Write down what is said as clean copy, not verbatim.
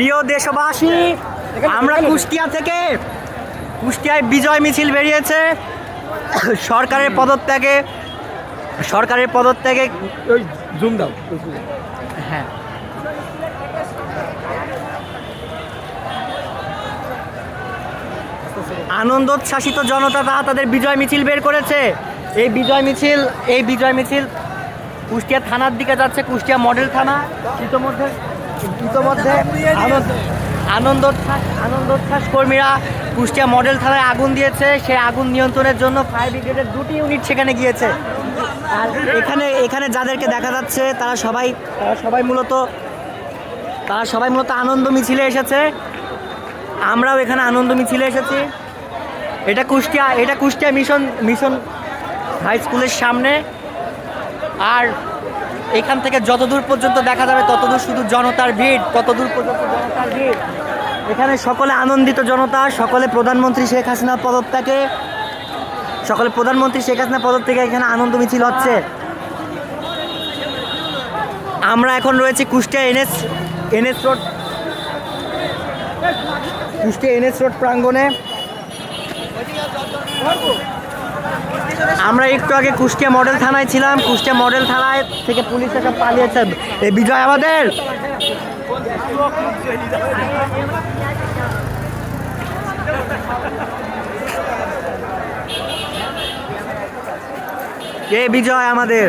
প্রিয় দেশবাসী, আমরা কুষ্টিয়ায় বিজয় মিছিল বেরিয়েছে। সরকারের পদত্যাগে ওই জুম দাও। হ্যাঁ, আনন্দোচ্ছ্বাসিত জনতা তাদের বিজয় মিছিল বের করেছে। এই বিজয় মিছিল কুষ্টিয়া থানার দিকে যাচ্ছে, কুষ্টিয়া মডেল থানা। ইতোমধ্যে আনন্দোচ্ছ্বাস কর্মীরা কুষ্টিয়া মডেল থানায় আগুন দিয়েছে। সেই আগুন নিয়ন্ত্রণের জন্য ফায়ার ব্রিগেডের 2টি ইউনিট সেখানে গিয়েছে। আর এখানে যাদেরকে দেখা যাচ্ছে তারা সবাই মূলত আনন্দ মিছিলে এসেছে। আমরাও এখানে আনন্দ মিছিলে এসেছি। এটা কুষ্টিয়া মিশন হাই স্কুলের সামনে। আর এখান থেকে যতদূর পর্যন্ত দেখা যাবে ততদূর শুধু জনতার ভিড়। এখানে সকলে আনন্দিত জনতা, সকলে প্রধানমন্ত্রী শেখ হাসিনার পদত্যাগে এখানে আনন্দ মিছিল হচ্ছে। আমরা এখন রয়েছি কুষ্টিয়া এনএস রোড প্রাঙ্গণে। আমরা একটু আগে কুষ্টিয়া মডেল থানায় ছিলাম। কুষ্টিয়া মডেল থানায় থেকে পুলিশ এসে পালিয়েছে। এই বিজয় আমাদের। এই বিজয় আমাদের।